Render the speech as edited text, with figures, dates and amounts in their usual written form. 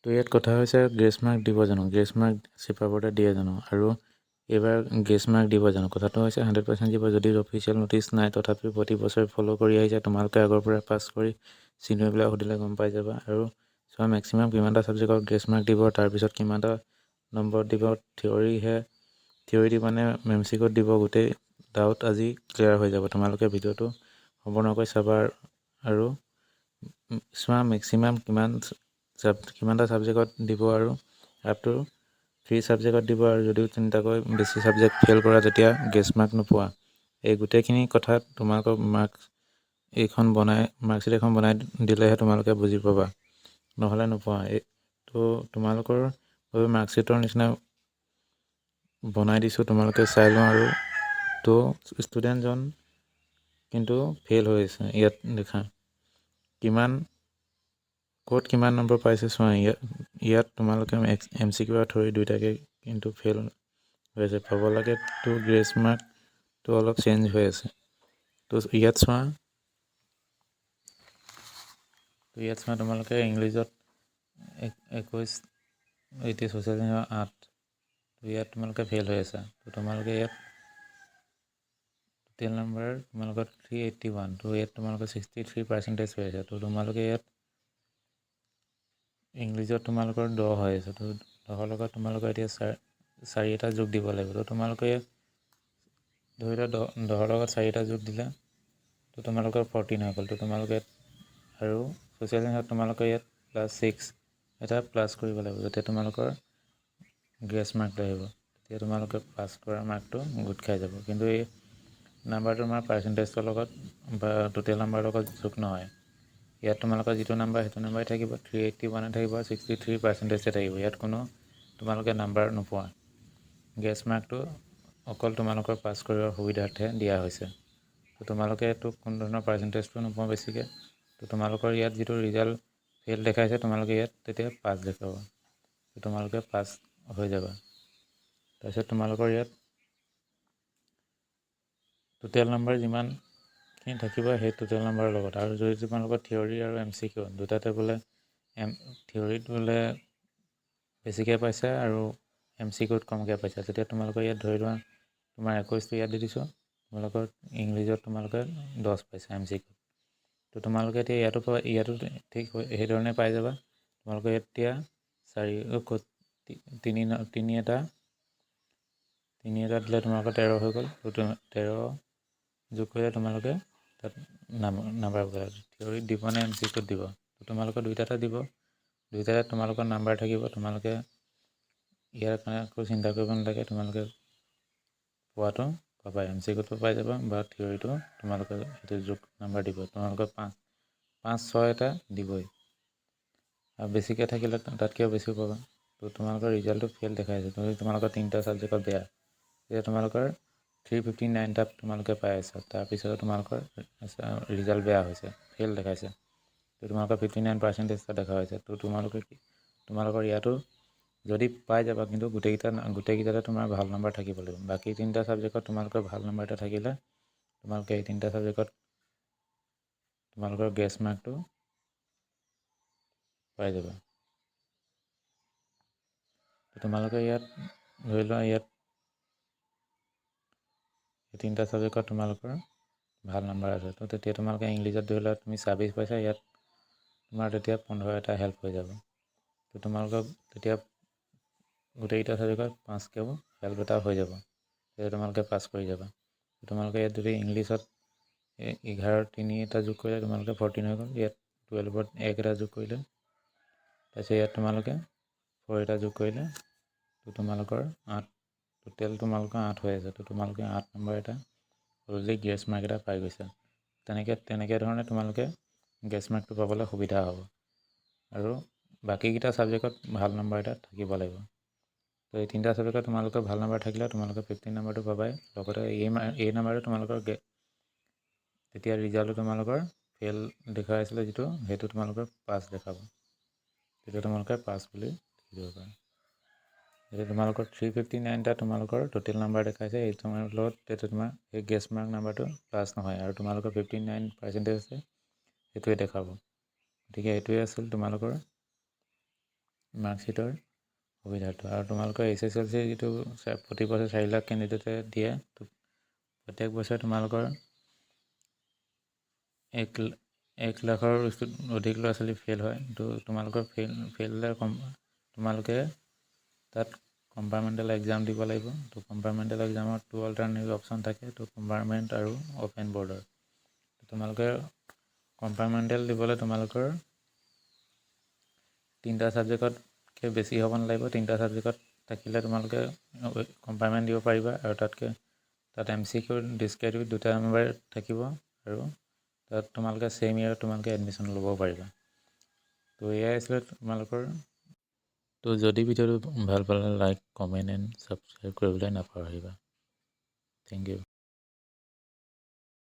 তো ইয়াত কথা হৈছে গ্ৰেছ মাৰ্ক দিব জানো, গ্ৰেছ মাৰ্ক চিপাবৰ্ডে দিয়ে জানো, আৰু এইবাৰ গ্ৰেছ মাৰ্ক দিব জানো। কথাটো হৈছে 100% দিব, যদি অফিচিয়েল নটিচ নাই তথাপিও প্ৰতি বছৰে ফ'ল' কৰি আহিছে। তোমালোকে আগৰ পৰা পাছ কৰি চিনিয়ৰবিলাক সুধিলে গম পাই যাবা। আৰু চোৱা মেক্সিমাম কিমানটা ছাবজেক্টত গ্ৰেছ মাৰ্ক দিব, তাৰপিছত কিমানটা নম্বৰ দিব। থিয়ৰী দিব নে মেমচিকত দিব, গোটেই ডাউট আজি ক্লিয়াৰ হৈ যাব। তোমালোকে ভিডিঅ'টো সম্পূৰ্ণকৈ চাবা আৰু চোৱা মেক্সিমাম কিমানটা ছাবজেক্টত দিব, আৰু আপ টু 3 ছাবজেক্টত দিব। আৰু যদিও তিনিটাকৈ বেছি ছাবজেক্ট ফেইল কৰা তেতিয়া গ্ৰেছ মাৰ্ক নোপোৱা। এই গোটেইখিনি কথাত তোমালোকৰ মাৰ্কশ্বিট এখন বনাই দিলেহে তোমালোকে বুজি পাবা, নহ'লে নোপোৱা। তো তোমালোকৰ বাবে মাৰ্কশ্বিটৰ নিচিনা বনাই দিছোঁ, তোমালোকে চাই লোৱা। আৰু তো ষ্টুডেণ্টজন কিন্তু ফেইল হৈ আছে। ইয়াত দেখা ক'ত কিমান নম্বৰ পাইছে চোৱা। ইয়াত তোমালোকে MCQ আৰু থিয়ৰী দুয়োটাকে কিন্তু ফেইল হৈ আছে। পাব লাগে তো গ্ৰেছ মাৰ্কটো অলপ চেঞ্জ হৈ আছে। তো ইয়াত চোৱা তোমালোকে ইংলিছত 21, এতিয়া ছ'চিয়েল সায়েন্সৰ 8, তো ইয়াত তোমালোকে ফেইল হৈ আছা। তো তোমালোকে ইয়াত টোটেল নম্বৰ তোমালোকৰ 381, তো ইয়াত তোমালোকৰ 63% হৈ আছে। তো তোমালোকে ইয়াত ইংলিছত তোমালোকৰ 10 হৈ আছে। তো 10ৰ লগত তোমালোকৰ এতিয়া 4 এটা যোগ দিব লাগিব। তো তোমালোকে ধৰি লোৱা 10ৰ লগত 4 এটা যোগ দিলা, তো তোমালোকৰ 14 হৈ গ'ল। তো তোমালোকে আৰু ছ'চিয়েল সায়েন্সত তোমালোকে ইয়াত +6 এটা প্লাছ কৰিব লাগিব, যাতে তোমালোকৰ গ্ৰেছ মাৰ্কটো আহিব। তেতিয়া তোমালোকে পাছ কৰা মাৰ্কটো গোট খাই যাব। কিন্তু এই নাম্বাৰটো তোমাৰ পাৰ্চেণ্টেজৰ লগত বা টোটেল নাম্বাৰৰ লগত যোগ নহয়। ইয়াত তোমালোকৰ যিটো নাম্বাৰ সেইটো নাম্বাৰে থাকিব, 381 থাকিব, 63% থাকিব। ইয়াত কোনো তোমালোকে নাম্বাৰ নোপোৱা। গ্ৰেছ মাৰ্কটো অকল তোমালোকৰ পাছ কৰিবৰ সুবিধাৰ্থে দিয়া হৈছে। তো তোমালোকে এইটো কোনো ধৰণৰ পাৰ্চেণ্টেজটো নোপোৱা বেছিকৈ। তো তোমালোকৰ ইয়াত যিটো ৰিজাল্ট ফেইল দেখাইছে, তোমালোকে ইয়াত তেতিয়া পাছ দেখাব। তো তোমালোকে পাছ হৈ যাবা। তাৰপিছত তোমালোকৰ ইয়াত টোটেল নম্বৰ যিমানখিনি থাকিব সেই টোটেল নম্বৰৰ লগত। আৰু যদি তোমালোকৰ থিয়ৰী আৰু MCQ দুটাতে বোলে থিয়ৰীত বোলে বেছিকৈ পাইছা আৰু MCQত কমকৈ পাইছা, তেতিয়া তোমালোকৰ ইয়াত ধৰি লোৱা তোমাৰ 21টো ইয়াত দি দিছোঁ, তোমালোকৰ ইংলিছত তোমালোকে 10 পাইছা MCQত। তো তোমালোকে এতিয়া ইয়াতো ঠিক সেইধৰণে পাই যাবা। তোমালোকে এতিয়া 3 এটা দিলে তোমালোকৰ 13 হৈ গ'ল। তো 13 যোগ কৰিলে তোমালোকে তাত নাম্বাৰ পাবা। থিয়ৰীত দিব নে MCQত দিব, তো তোমালোকৰ দুইটাতে দিব। দুইটাতে তোমালোকৰ নাম্বাৰ থাকিব। তোমালোকে ইয়াৰ কাৰণে একো চিন্তা কৰিব নালাগে। তোমালোকে পোৱাটো পাবা, MCQটো পাই যাবা বা থিয়ৰীটো তোমালোকে সেইটো যোগ নাম্বাৰ দিব। তোমালোকে 5, 6 এটা দিবই, আৰু বেছিকৈ থাকিলে তাতকৈও বেছিও পাবা। তো তোমালোকৰ ৰিজাল্টটো ফেইল দেখাইছে। তোমালোকৰ 3টা ছাবজেক্টত বেয়া, এতিয়া তোমালোকৰ 359টা তোমালোকে পাই আছা। তাৰপিছতো তোমালোকৰ ৰিজাল্ট বেয়া হৈছে, ফেইল দেখাইছে। তো তোমালোকৰ 59% দেখা হৈছে। তো তোমালোকৰ ইয়াতো যদি পাই যাবা, কিন্তু গোটেইকেইটাতে তোমাৰ ভাল নম্বৰ থাকিব লাগিব। বাকী 3টা ছাবজেক্টত তোমালোকৰ ভাল নম্বৰ এটা থাকিলে তোমালোকে এই 3টা ছাবজেক্টত তোমালোকৰ গ্ৰেছ মাৰ্কটো পাই যাবা। তোমালোকে ইয়াত ধৰি লোৱা ইয়াত এই 3টা ছাবজেক্টত তোমালোকৰ ভাল নম্বৰ আছে। তো তেতিয়া তোমালোকে ইংলিছত ধৰি লোৱা তুমি 26 পাইছা, ইয়াত তোমাৰ তেতিয়া 15 এটা হেল্প হৈ যাব। তো তোমালোকক তেতিয়া গোটেইকেইটা ছাবজেক্টত 5কেও হেল্প এটা হৈ যাব, তেতিয়া তোমালোকে পাছ কৰি যাবা। তোমালোকে ইয়াত যদি ইংলিছত 11, 3 এটা যোগ কৰিলে তোমালোকে 14 হৈ গ'ল। ইয়াত 12ত 1 এটা যোগ কৰিলে, তাৰপিছত ইয়াত তোমালোকে 4 এটা যোগ কৰিলে, তো তোমালোকৰ 8, টোটেল তোমালোকৰ 8 হৈ আছে। তো তোমালোকে 8 নম্বৰ এটা অলৰেডি গ্ৰেছ মাৰ্ক এটা পাই গৈছা। তেনেকৈ ধৰণে তোমালোকে গ্ৰেছ মাৰ্কটো পাবলৈ সুবিধা হ'ব। আৰু বাকীকেইটা ছাবজেক্টত ভাল নম্বৰ এটা থাকিব লাগিব। তো এই 3টা ছাবজেক্টত তোমালোকৰ ভাল নম্বৰ থাকিলে তোমালোকে 15 নম্বৰটো পাবাই। লগতে এই নম্বৰটো তোমালোকৰ তেতিয়া ৰিজাল্টটো তোমালোকৰ ফেইল দেখুৱাইছিলে যিটো, সেইটো তোমালোকৰ পাছ দেখাব। তেতিয়া তোমালোকে পাছ বুলি লিখিব পাৰা। এতিয়া তোমালোকৰ 359টা তোমালোকৰ টোটেল নাম্বাৰ দেখাইছে। এই তোমাৰ লগত তেতিয়া তোমাৰ এই গ্ৰেছ মাৰ্ক নাম্বাৰটো প্লাছ নহয়, আৰু তোমালোকৰ 59% আছে সেইটোৱে দেখাব। গতিকে এইটোৱে আছিল তোমালোকৰ মাৰ্কশ্বিটৰ সুবিধাটো। আৰু তোমালোকৰ HSLC যিটো প্ৰতি বছৰ 4 লাখ কেণ্ডিডেটে দিয়ে, প্ৰত্যেক বছৰে তোমালোকৰ 1 লাখৰ অধিক ল'ৰা ছোৱালী ফেইল হয়। তো তোমালোকৰ ফেইল হ'লে তোমালোকে তাত কম্পাৰ্টমেণ্টেল এক্সাম দিব লাগিব। তো কম্পাৰ্টমেণ্টেল এক্সামত 2 অল্টাৰনেটিভ অপশ্যন থাকে, তো কম্পাৰ্টমেণ্ট আৰু অপেন বৰ্ডাৰ। তোমালোকে কম্পাৰ্টমেণ্টেল দিবলৈ তোমালোকৰ 3টা ছাবজেক্টতকৈ বেছি হ'ব নালাগিব। 3টা ছাবজেক্টত থাকিলে তোমালোকে কম্পাৰ্টমেণ্ট দিব পাৰিবা। আৰু তাত MCQ ডিছক্ৰেডিট 2টা নম্বৰ থাকিব। আৰু তাত তোমালোকে ছেম ইয়েৰত তোমালোকে এডমিশ্যন ল'ব পাৰিবা। তো এয়াই আছিলে তোমালোকৰ। তো যদি ভিডিঅ'টো ভাল পালে লাইক, কমেণ্ট এণ্ড ছাবস্ক্ৰাইব কৰিবলৈ নাপাহৰিবা। Thank U.